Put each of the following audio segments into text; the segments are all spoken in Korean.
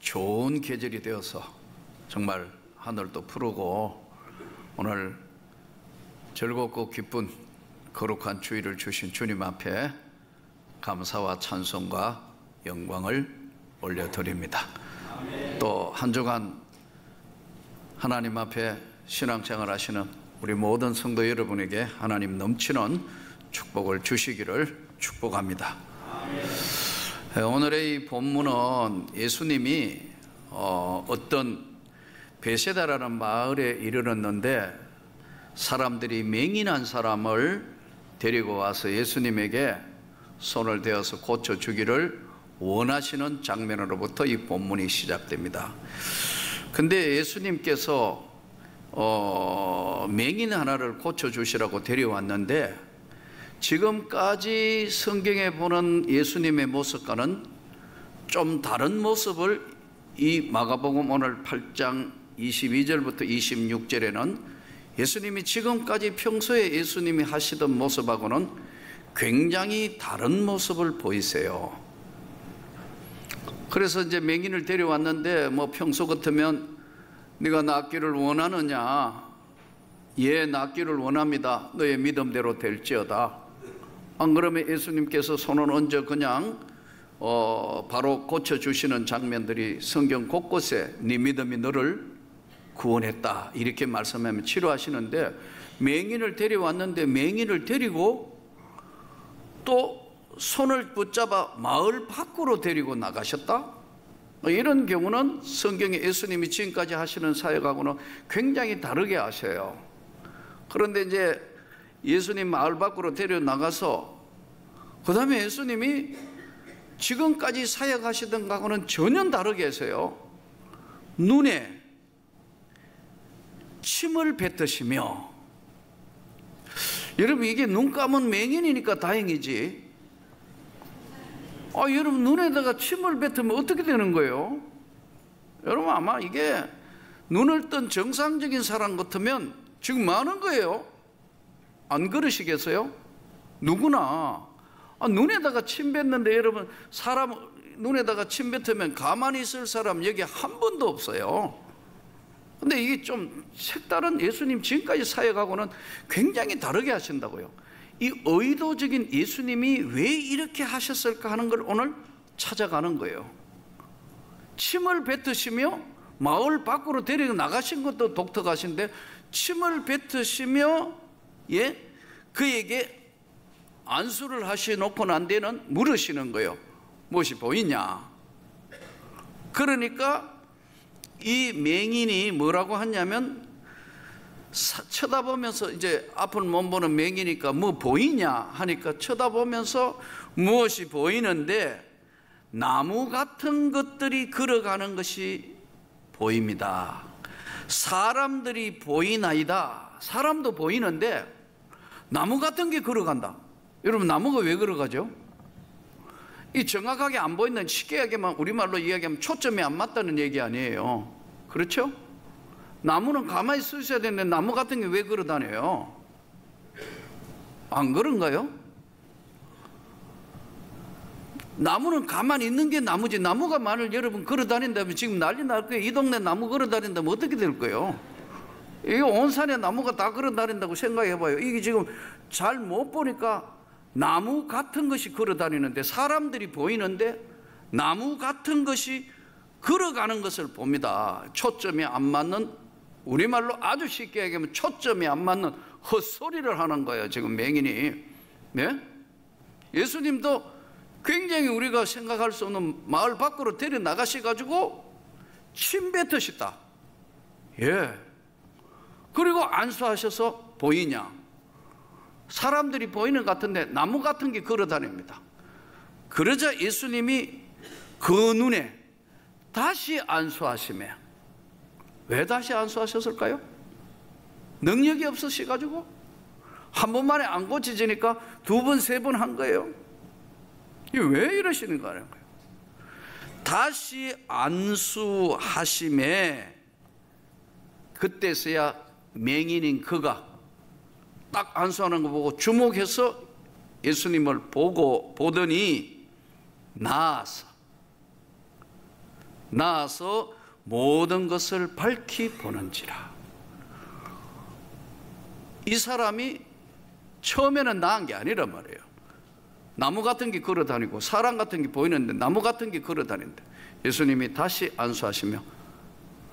좋은 계절이 되어서 정말 하늘도 푸르고 오늘 즐겁고 기쁜 거룩한 주일을 주신 주님 앞에 감사와 찬송과 영광을 올려드립니다. 또 한 주간 하나님 앞에 신앙생활 하시는 우리 모든 성도 여러분에게 하나님 넘치는 축복을 주시기를 축복합니다. 오늘의 이 본문은 예수님이 어떤 베세다라는 마을에 이르렀는데 사람들이 맹인한 사람을 데리고 와서 예수님에게 손을 대어서 고쳐주기를 원하시는 장면으로부터 이 본문이 시작됩니다. 근데 예수님께서 맹인 하나를 고쳐주시라고 데려왔는데 지금까지 성경에 보는 예수님의 모습과는 좀 다른 모습을 이 마가복음 오늘 8장 22절부터 26절에는 예수님이 지금까지 평소에 예수님이 하시던 모습하고는 굉장히 다른 모습을 보이세요. 그래서 이제 맹인을 데려왔는데 평소 같으면 네가 낫기를 원하느냐? 예, 낫기를 원합니다. 너의 믿음대로 될지어다. 안 그러면 예수님께서 손을 얹어 그냥 바로 고쳐주시는 장면들이 성경 곳곳에 네 믿음이 너를 구원했다 이렇게 말씀하면 치료하시는데, 맹인을 데려왔는데 맹인을 데리고 또 손을 붙잡아 마을 밖으로 데리고 나가셨다? 이런 경우는 성경에 예수님이 지금까지 하시는 사역하고는 굉장히 다르게 하셔요. 그런데 이제 예수님 마을 밖으로 데려 나가서 그 다음에 예수님이 지금까지 사역하시던 것하고는 전혀 다르게 하세요. 눈에 침을 뱉으시며, 여러분 이게 눈 감은 맹인이니까 다행이지, 여러분 눈에다가 침을 뱉으면 어떻게 되는 거예요? 여러분 아마 이게 눈을 뜬 정상적인 사람 같으면 지금 뭐 하는 거예요? 안 그러시겠어요? 누구나 눈에다가 침 뱉는데, 여러분 사람 눈에다가 침 뱉으면 가만히 있을 사람 여기 한 분도 없어요. 근데 이게 좀 색다른 예수님 지금까지 사역하고는 굉장히 다르게 하신다고요. 이 의도적인 예수님이 왜 이렇게 하셨을까 하는 걸 오늘 찾아가는 거예요. 침을 뱉으시며 마을 밖으로 데리고 나가신 것도 독특하신데, 침을 뱉으시며 그에게 안수를 하시놓고 난 데는 물으시는 거예요. 무엇이 보이냐? 그러니까 이 맹인이 뭐라고 하냐면, 쳐다보면서 이제 앞을 못 보는 맹이니까 뭐 보이냐 하니까 쳐다보면서 무엇이 보이는데 나무 같은 것들이 걸어가는 것이 보입니다. 사람들이 보이나이다. 사람도 보이는데 나무 같은 게 걸어간다. 여러분 나무가 왜 걸어가죠? 이 정확하게 안 보이는, 쉽게 얘기하면 우리말로 이야기하면 초점이 안 맞다는 얘기 아니에요. 그렇죠? 나무는 가만히 서 있어야 되는데 나무 같은 게 왜 걸어 다녀요? 안 그런가요? 나무는 가만히 있는 게 나무지, 나무가 만일 여러분 걸어 다닌다면 지금 난리 날 거예요. 이 동네 나무 걸어 다닌다면 어떻게 될 거예요? 이게 온 산에 나무가 다 걸어 다닌다고 생각해 봐요. 이게 지금 잘 못 보니까 나무 같은 것이 걸어 다니는데, 사람들이 보이는데 나무 같은 것이 걸어가는 것을 봅니다. 초점이 안 맞는, 우리말로 아주 쉽게 얘기하면 초점이 안 맞는 헛소리를 하는 거예요 지금 맹인이. 네? 예수님도 굉장히 우리가 생각할 수 없는 마을 밖으로 데려 나가셔가지고 침 뱉으시다. 그리고 안수하셔서 보이냐? 사람들이 보이는 것 같은데 나무 같은 게 걸어 다닙니다. 그러자 예수님이 그 눈에 다시 안수하시며, 왜 다시 안수하셨을까요? 능력이 없으셔가지고 한 번만에 안 고쳐지니까 두 번, 세 번 한 거예요. 이게 왜 이러시는 거예요? 다시 안수하심에 그때서야 맹인인 그가 딱 안수하는 거 보고 주목해서 예수님을 보더니 나아서 나아서 모든 것을 밝히 보는지라. 이 사람이 처음에는 나은 게 아니란 말이에요. 나무 같은 게 걸어다니고 사람 같은 게 보이는데 나무 같은 게 걸어다니는데 예수님이 다시 안수하시며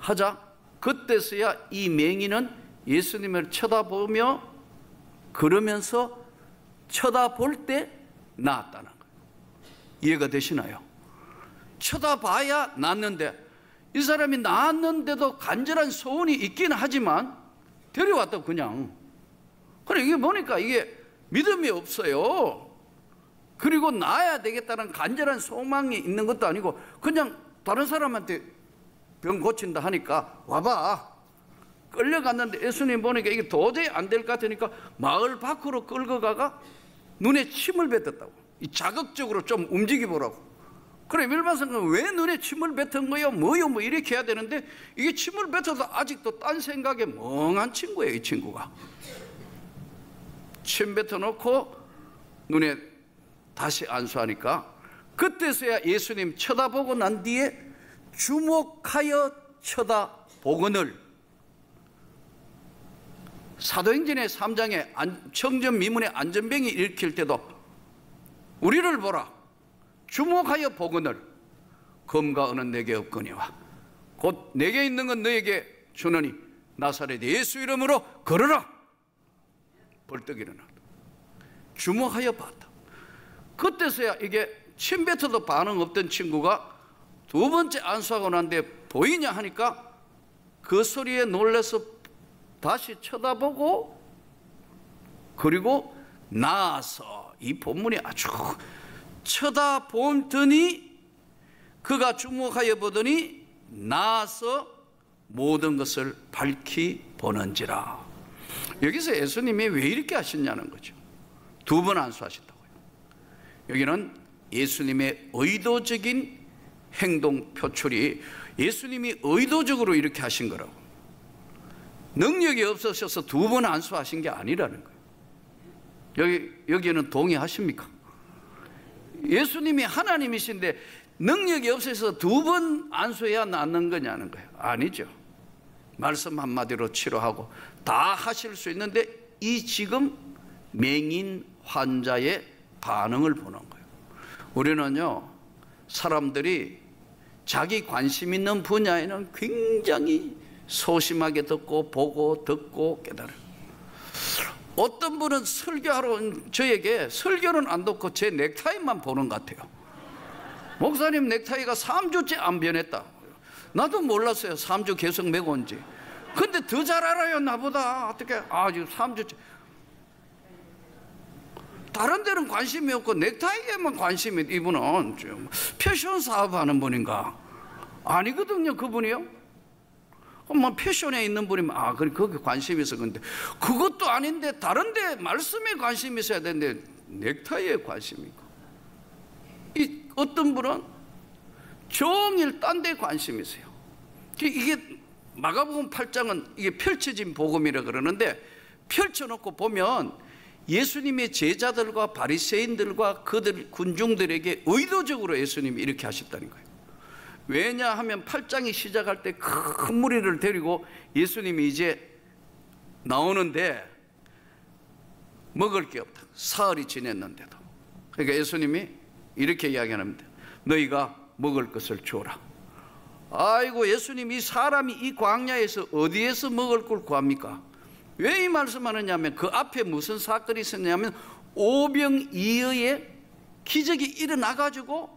하자. 그때서야 이 맹인은 예수님을 쳐다보며 그러면서 쳐다볼 때 나았다는 거예요. 이해가 되시나요? 쳐다봐야 낫는데 이 사람이 나았는데도 간절한 소원이 있긴 하지만 데려왔다 그냥. 그래 이게 보니까 이게 믿음이 없어요. 그리고 나아야 되겠다는 간절한 소망이 있는 것도 아니고 그냥 다른 사람한테 병 고친다 하니까 와봐. 끌려갔는데 예수님 보니까 이게 도저히 안 될 것 같으니까 마을 밖으로 끌고 가가 눈에 침을 뱉었다고. 이 자극적으로 좀 움직여보라고. 그래 일반상은 왜 눈에 침을 뱉은 거요? 뭐요? 뭐 이렇게 해야 되는데 이게 침을 뱉어도 아직도 딴 생각에 멍한 친구예요. 이 친구가 침 뱉어놓고 눈에 다시 안수하니까 그때서야 예수님 쳐다보고 난 뒤에 주목하여 쳐다보거늘. 사도행전의 3장에 청전미문의 안전병이 일으킬 때도 우리를 보라 주목하여 보거늘 검과 은은 내게 없거니와 곧 내게 있는 건 너에게 주노니 나사렛 예수 이름으로 걸어라. 벌떡 일어났다. 주목하여 봤다. 그때서야 이게 침 뱉어도 반응 없던 친구가 두 번째 안수하고 난 뒤에 보이냐 하니까 그 소리에 놀라서 다시 쳐다보고 그리고 나아서 이 본문이 아주 쳐다보더니 그가 주목하여 보더니 나아서 모든 것을 밝히 보는지라. 여기서 예수님이 왜 이렇게 하셨냐는 거죠. 두 번 안수하셨다고요. 여기는 예수님의 의도적인 행동 표출이 예수님이 의도적으로 이렇게 하신 거라고. 능력이 없으셔서 두 번 안수하신 게 아니라는 거예요. 여기는 동의하십니까? 예수님이 하나님이신데 능력이 없어서 두 번 안수해야 낫는 거냐는 거예요. 아니죠. 말씀 한마디로 치료하고 다 하실 수 있는데 이 지금 맹인 환자의 반응을 보는 거예요. 우리는요 사람들이 자기 관심 있는 분야에는 굉장히 소심하게 듣고 보고 듣고 깨달아요. 어떤 분은 설교하러 저에게 설교는 안 듣고 제 넥타이만 보는 것 같아요. 목사님 넥타이가 3주째 안 변했다. 나도 몰랐어요. 3주 계속 메고 온지. 근데 더 잘 알아요 나보다. 어떻게 지금 3주째. 다른 데는 관심이 없고 넥타이에만 관심이. 이분은 좀 패션 사업하는 분인가? 아니거든요 그분이요. 뭐 패션에 있는 분이면 그래 거기 관심이 있어. 근데 그것도 아닌데 다른 데 말씀에 관심이 있어야 되는데 넥타이에 관심이 있고. 이 어떤 분은 종일 딴 데 관심이 있어요. 이게 마가복음 8장은 이게 펼쳐진 복음이라 그러는데 펼쳐놓고 보면 예수님의 제자들과 바리새인들과 그들 군중들에게 의도적으로 예수님이 이렇게 하셨다는 거예요. 왜냐하면 8장이 시작할 때 큰 무리를 데리고 예수님이 이제 나오는데 먹을 게 없다. 사흘이 지냈는데도. 그러니까 예수님이 이렇게 이야기합니다. 너희가 먹을 것을 주어라. 아이고 예수님 이 사람이 이 광야에서 어디에서 먹을 걸 구합니까? 왜 이 말씀하느냐면 그 앞에 무슨 사건이 있었냐면 오병이어의 기적이 일어나가지고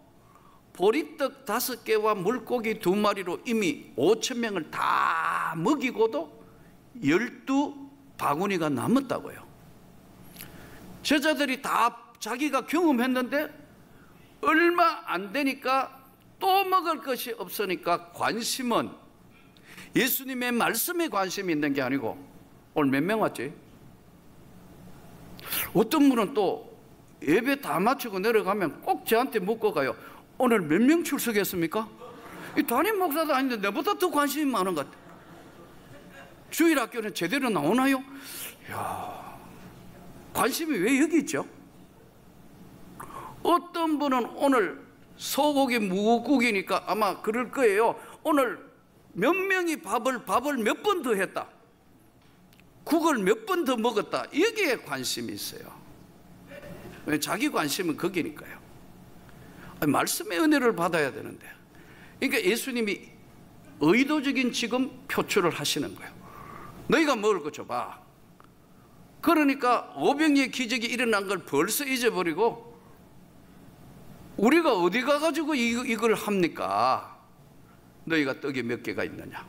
보리떡 5개와 물고기 2마리로 이미 5,000명을 다 먹이고도 12바구니가 남았다고요. 제자들이 다 자기가 경험했는데 얼마 안 되니까 또 먹을 것이 없으니까 관심은 예수님의 말씀에 관심이 있는 게 아니고 오늘 몇 명 왔지? 어떤 분은 또 예배 다 마치고 내려가면 꼭 저한테 묻고 가요. 오늘 몇 명 출석했습니까? 이 담임 목사도 아닌데 내보다 더 관심이 많은 것 같아. 주일학교는 제대로 나오나요? 이야, 관심이 왜 여기 있죠? 어떤 분은 오늘 소고기 무국이니까 아마 그럴 거예요. 오늘 몇 명이 밥을 몇 번 더 했다, 국을 몇 번 더 먹었다, 여기에 관심이 있어요. 자기 관심은 거기니까요. 말씀의 은혜를 받아야 되는데, 그러니까 예수님이 의도적인 지금 표출을 하시는 거예요. 너희가 먹을 거 줘봐. 그러니까 오병이의 기적이 일어난 걸 벌써 잊어버리고 우리가 어디 가가지고 이걸 합니까? 너희가 떡이 몇 개가 있느냐?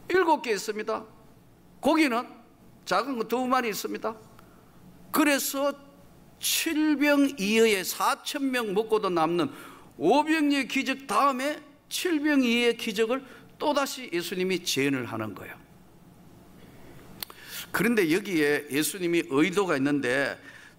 7개 있습니다. 고기는 작은 거 2마리 있습니다. 그래서 7병2여의 4,000명 먹고도 남는 오병이의 기적 다음에 7병2의 기적을 또다시 예수님이 재현을 하는 거예요. 그런데 여기에 예수님이 의도가 있는데,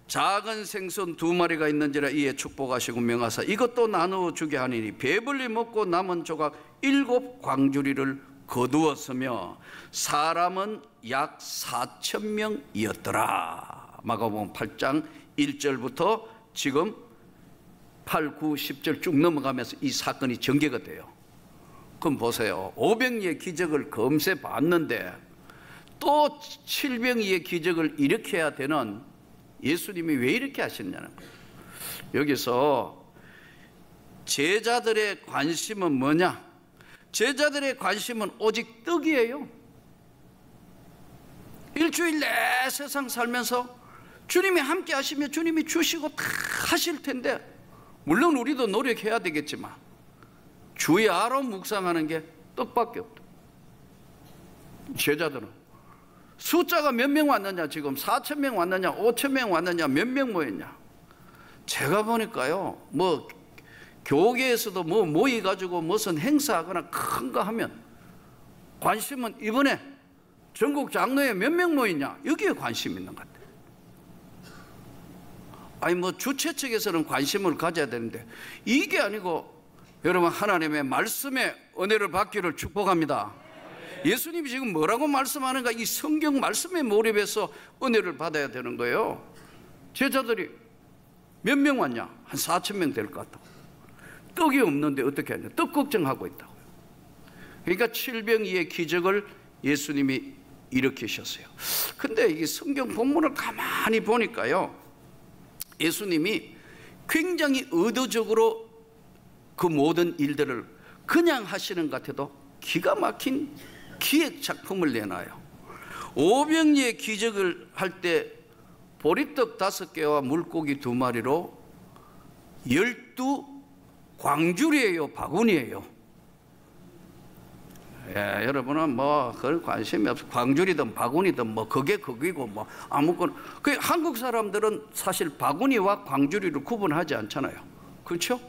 작은 생선 2마리가 있는지라 이에 축복하시고 명하사 이것도 나누어 주게 하니니 배불리 먹고 남은 조각 7 광주리를 거두었으며 사람은 약 4,000명이었더라. 마가복음 8장 1절부터 지금 8, 9, 10절 쭉 넘어가면서 이 사건이 전개가 돼요. 그럼 보세요. 오병이의 기적을 검세 봤는데 또 7병이의 기적을 일으켜야 되는 예수님이 왜 이렇게 하셨냐는 거예요. 여기서 제자들의 관심은 뭐냐? 제자들의 관심은 오직 떡이에요. 일주일 내 세상 살면서 주님이 함께 하시며 주님이 주시고 다 하실 텐데, 물론 우리도 노력해야 되겠지만 주야로 묵상하는 게 떡밖에 없다. 제자들은 숫자가 몇 명 왔느냐, 지금 4,000명 왔느냐, 5,000명 왔느냐, 몇 명 모였냐. 제가 보니까요, 뭐 교계에서도 뭐 모여가지고 무슨 행사하거나 큰 거 하면 관심은 이번에 전국 장로회 몇 명 모이냐, 여기에 관심이 있는 것 같아요. 아니 뭐 주최 측에서는 관심을 가져야 되는데 이게 아니고, 여러분 하나님의 말씀의 은혜를 받기를 축복합니다. 예수님이 지금 뭐라고 말씀하는가? 이 성경 말씀에 몰입해서 은혜를 받아야 되는 거예요. 제자들이 몇 명 왔냐? 한 4,000명 될 것 같다고. 떡이 없는데 어떻게 하냐? 떡 걱정하고 있다고요. 그러니까 7병이의 기적을 예수님이 일으키셨어요. 근데 이 성경 본문을 가만히 보니까요, 예수님이 굉장히 의도적으로 그 모든 일들을 그냥 하시는 것 같아도 기가 막힌 기획 작품을 내놔요. 오병이의 기적을 할 때 보리떡 5개와 물고기 2마리로 12광주리예요, 바구니예요. 예, 여러분은 뭐 그런 관심이 없어. 광주리든 바구니든 뭐 그게 그기고 뭐 아무거나. 그 한국 사람들은 사실 바구니와 광주리를 구분하지 않잖아요. 그렇죠?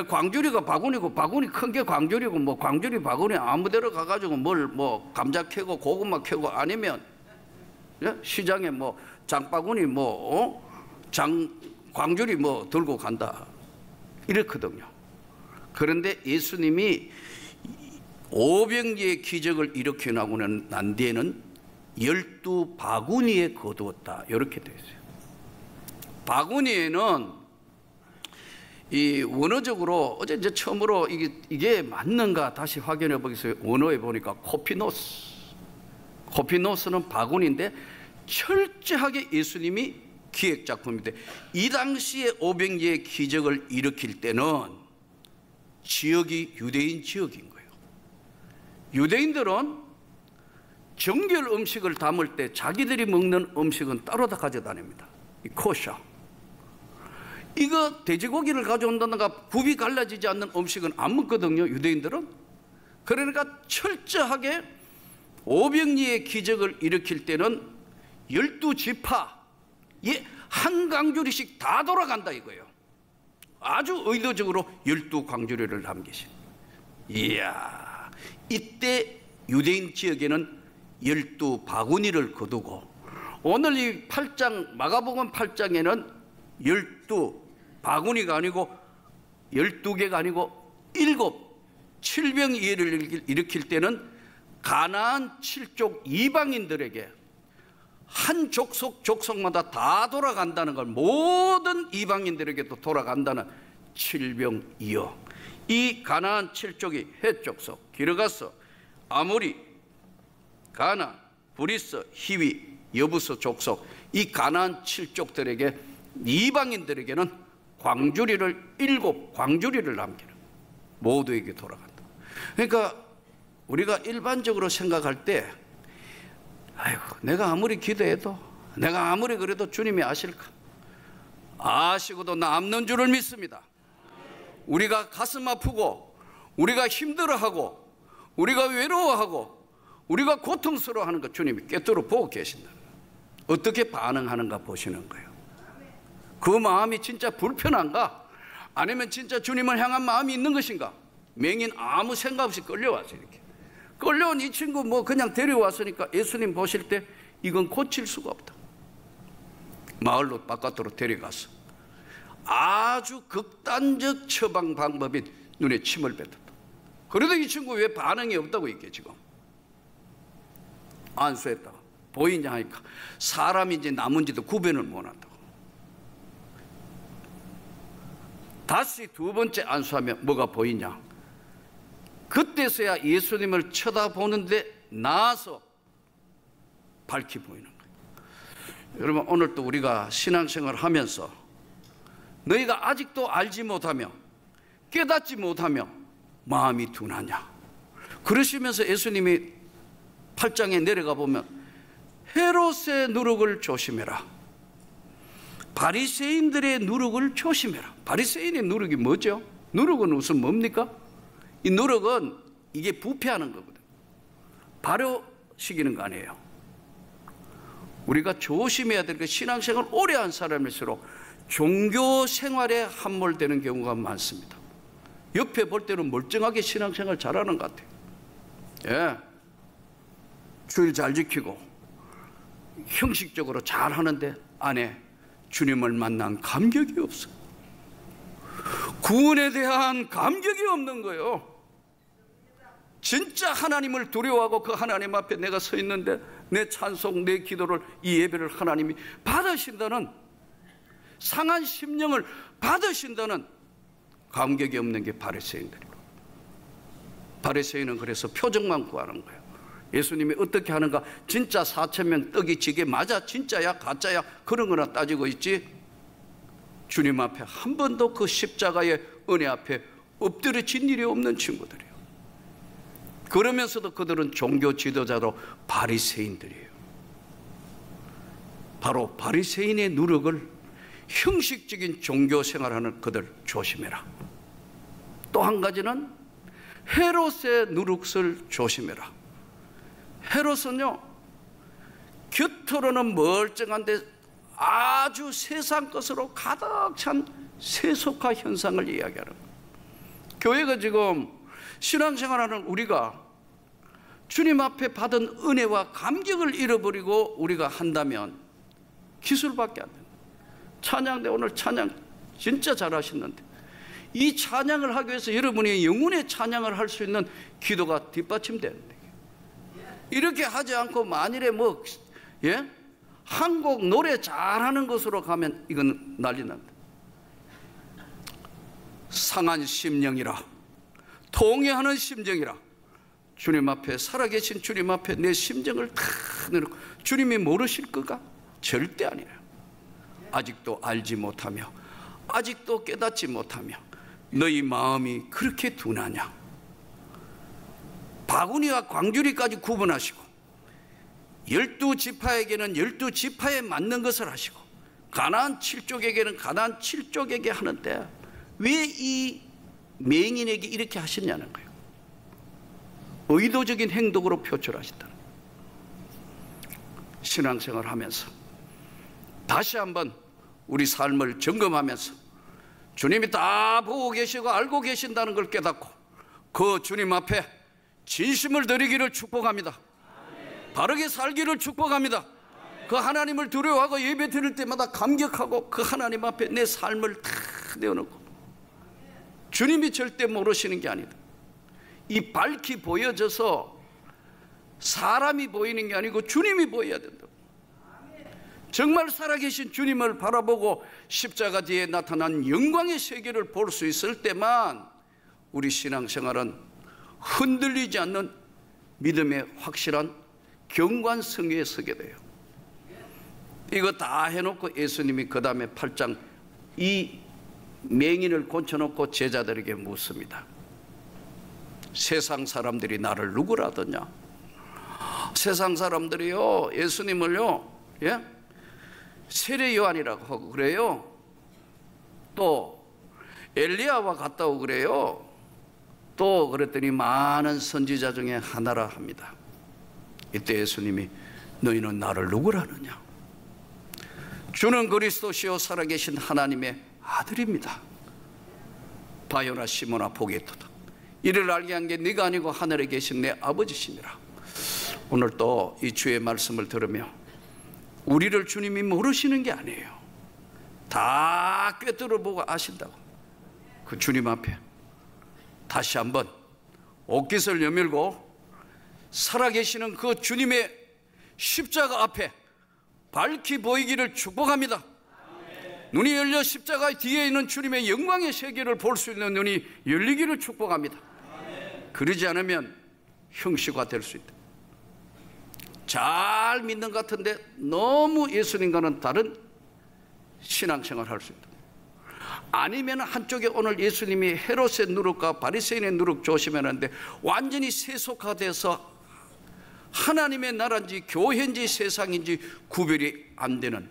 광주리가 바구니고, 바구니 큰 게 광주리고, 뭐 광주리 바구니 아무데로 가가지고 뭘 뭐 감자 캐고 고구마 캐고, 아니면 시장에 뭐 장바구니 뭐 광주리 뭐 들고 간다 이렇거든요. 그런데 예수님이 오병이의 기적을 일으켜 나고 난 뒤에는 12바구니에 거두었다, 이렇게 되어 있어요. 바구니에는 이 원어적으로 어제 이제 처음으로 이게 맞는가 다시 확인해 보겠어요. 원어에 보니까 코피노스는 바구니인데 철저하게 예수님이 기획 작품인데, 이 당시에 오병이의 기적을 일으킬 때는 지역이 유대인 지역인 거예요. 유대인들은 정결 음식을 담을 때 자기들이 먹는 음식은 따로 다 가져다닙니다. 이 코샤. 이거 돼지고기를 가져온다든가 굽이 갈라지지 않는 음식은 안 먹거든요, 유대인들은. 그러니까 철저하게 오병이의 기적을 일으킬 때는 12지파에 한 광주리씩 다 돌아간다 이거예요. 아주 의도적으로 12광주리를 남기신. 이야, 이때 유대인 지역에는 12바구니를 거두고, 오늘 이 8장 마가복음 8장에는 12바구니가 아니고 12개가 아니고 7병이를 일으킬 때는 가나안 7족 이방인들에게 한 족속마다 다 돌아간다는 걸, 모든 이방인들에게도 돌아간다는 칠병이여. 이 가나안 7족이 해쪽 속 길어가서 아모리, 가나안, 브리스, 히위, 여부스 족속 이 가나안 7족들에게, 이방인들에게는 광주리를, 7 광주리를 남기는, 모두에게 돌아간다. 그러니까 우리가 일반적으로 생각할 때, 아이고 내가 아무리 기도해도, 내가 아무리 그래도 주님이 아실까? 아시고도 남는 줄을 믿습니다. 우리가 가슴 아프고, 우리가 힘들어하고, 우리가 외로워하고, 우리가 고통스러워하는 것 주님이 꿰뚫어 보고 계신다. 어떻게 반응하는가 보시는 거예요. 그 마음이 진짜 불편한가? 아니면 진짜 주님을 향한 마음이 있는 것인가? 맹인 아무 생각 없이 끌려와서 이렇게 끌려온 이 친구 뭐 그냥 데려왔으니까 예수님 보실 때 이건 고칠 수가 없다. 마을로 바깥으로 데려가서 아주 극단적 처방 방법인 눈에 침을 뱉었다. 그래도 이 친구 왜 반응이 없다고 이게 지금 안수했다가 보이냐 하니까 사람인지 나무인지도 구별을 못한다고. 다시 2번째 안수하면 뭐가 보이냐? 그때서야 예수님을 쳐다보는데 나아서 밝히 보이는 거예요. 여러분, 오늘 또 우리가 신앙생활을 하면서 너희가 아직도 알지 못하며 깨닫지 못하며 마음이 둔하냐? 그러시면서 예수님이 8장에 내려가 보면 헤롯의 누룩을 조심해라, 바리새인들의 누룩을 조심해라. 바리새인의 누룩이 뭐죠? 누룩은 우선 뭡니까? 이 누룩은 이게 부패하는 거거든. 발효시키는 거 아니에요. 우리가 조심해야 될 게, 신앙생활 오래 한 사람일수록 종교 생활에 함몰되는 경우가 많습니다. 옆에 볼 때는 멀쩡하게 신앙생활 잘하는 것 같아요. 예, 주일 잘 지키고 형식적으로 잘 하는데 안에 주님을 만난 감격이 없어. 구원에 대한 감격이 없는 거예요. 진짜 하나님을 두려워하고 그 하나님 앞에 내가 서 있는데 내 찬송, 내 기도를, 이 예배를 하나님이 받으신다는, 상한 심령을 받으신다는 감격이 없는 게 바리새인들이고, 바리새인은 그래서 표정만 구하는 거예요. 예수님이 어떻게 하는가? 진짜 4,000명 떡이 지게 맞아? 진짜야? 가짜야? 그런 거나 따지고 있지, 주님 앞에 한 번도 그 십자가의 은혜 앞에 엎드려진 일이 없는 친구들이에요. 그러면서도 그들은 종교 지도자로 바리새인들이에요. 바로 바리새인의 누룩을, 형식적인 종교 생활하는 그들 조심해라. 또 한 가지는 헤롯의 누룩을 조심해라. 헤롯은요, 겉으로는 멀쩡한데 아주 세상 것으로 가득 찬 세속화 현상을 이야기하는 거예요. 교회가 지금 신앙생활하는 우리가 주님 앞에 받은 은혜와 감격을 잃어버리고 우리가 한다면 기술밖에 안 된다. 찬양대 오늘 찬양 진짜 잘하시는데 이 찬양을 하기 위해서 여러분이 영혼의 찬양을 할 수 있는 기도가 뒷받침되는데, 이렇게 하지 않고 만일에 뭐 한 곡 노래 잘하는 것으로 가면 이건 난리 난다. 상한 심령이라, 통회하는 심정이라, 주님 앞에, 살아계신 주님 앞에 내 심정을 다 내놓고 주님이 모르실 거가? 절대 아니에요. 아직도 알지 못하며, 아직도 깨닫지 못하며 너희 마음이 그렇게 둔하냐? 바구니와 광주리까지 구분하시고 12지파에게는 12지파에 맞는 것을 하시고 가나안 7족에게는 가나안 7족에게 하는데 왜 이 맹인에게 이렇게 하셨냐는 거예요. 의도적인 행동으로 표출하셨다는 거예요. 신앙생활 하면서 다시 한번 우리 삶을 점검하면서 주님이 다 보고 계시고 알고 계신다는 걸 깨닫고 그 주님 앞에 진심을 드리기를 축복합니다. 바르게 살기를 축복합니다. 그 하나님을 두려워하고 예배 드릴 때마다 감격하고 그 하나님 앞에 내 삶을 다 내어놓고, 주님이 절대 모르시는 게 아니다. 이 밝히 보여져서 사람이 보이는 게 아니고 주님이 보여야 된다. 정말 살아계신 주님을 바라보고 십자가 뒤에 나타난 영광의 세계를 볼 수 있을 때만 우리 신앙생활은 흔들리지 않는 믿음의 확실한 경관성에 서게 돼요. 이거 다 해놓고 예수님이 그 다음에 8장 이 맹인을 고쳐놓고 제자들에게 묻습니다. 세상 사람들이 나를 누구라 하더냐? 세상 사람들이요, 예수님을요, 세례 요한이라고 하고 그래요. 또 엘리야와 같다고 그래요. 또 그랬더니 많은 선지자 중에 하나라 합니다. 이때 예수님이 너희는 나를 누구라 하느냐? 주는 그리스도시요 살아계신 하나님의 아들입니다. 바요나 시몬아 보겠도다. 이를 알게 한 게 네가 아니고 하늘에 계신 내 아버지시니라. 오늘 또 이 주의 말씀을 들으며 우리를 주님이 모르시는 게 아니에요. 다 꿰뚫어 보고 아신다고. 그 주님 앞에 다시 한번 옷깃을 여밀고 살아계시는 그 주님의 십자가 앞에 밝히 보이기를 축복합니다. 눈이 열려 십자가 뒤에 있는 주님의 영광의 세계를 볼 수 있는 눈이 열리기를 축복합니다. 그러지 않으면 형식화 될 수 있다. 잘 믿는 것 같은데 너무 예수님과는 다른 신앙생활을 할 수 있다. 아니면 한쪽에 오늘 예수님이 헤롯의 누룩과 바리새인의 누룩 조심해야 하는데 완전히 세속화돼서 하나님의 나라인지 교회인지 세상인지 구별이 안 되는,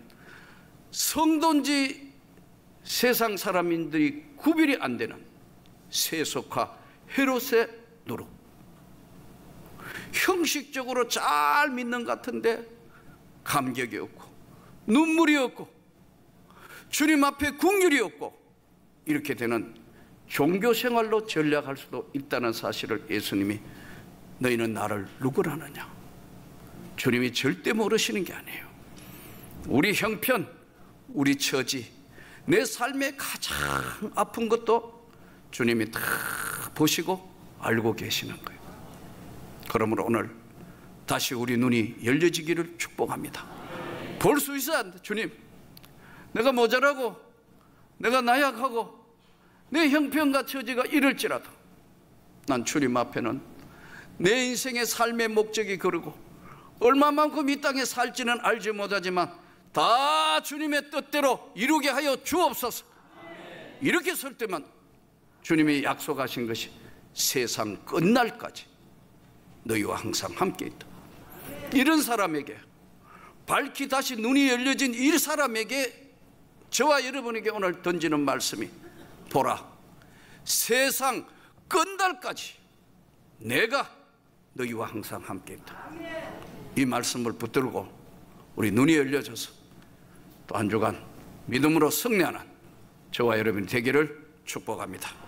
성도인지 세상 사람인들이 구별이 안 되는 세속화 헤롯의 누룩. 형식적으로 잘 믿는 것 같은데 감격이 없고 눈물이 없고 주님 앞에 긍휼이 없고 이렇게 되는 종교생활로 전략할 수도 있다는 사실을 예수님이 너희는 나를 누구라 하느냐? 주님이 절대 모르시는 게 아니에요. 우리 형편, 우리 처지, 내 삶의 가장 아픈 것도 주님이 다 보시고 알고 계시는 거예요. 그러므로 오늘 다시 우리 눈이 열려지기를 축복합니다. 볼 수 있어야 한다. 주님, 내가 모자라고, 내가 나약하고 내 형편과 처지가 이럴지라도 난 주님 앞에는 내 인생의 삶의 목적이 그러고 얼마만큼 이 땅에 살지는 알지 못하지만 다 주님의 뜻대로 이루게 하여 주옵소서. 이렇게 설 때만 주님이 약속하신 것이 세상 끝날까지 너희와 항상 함께 있다. 이런 사람에게, 밝히 다시 눈이 열려진 이 사람에게, 저와 여러분에게 오늘 던지는 말씀이, 보라, 세상 끝날까지 내가 너희와 항상 함께 있다. 이 말씀을 붙들고 우리 눈이 열려져서 또 한 주간 믿음으로 승리하는 저와 여러분이 되기를 축복합니다.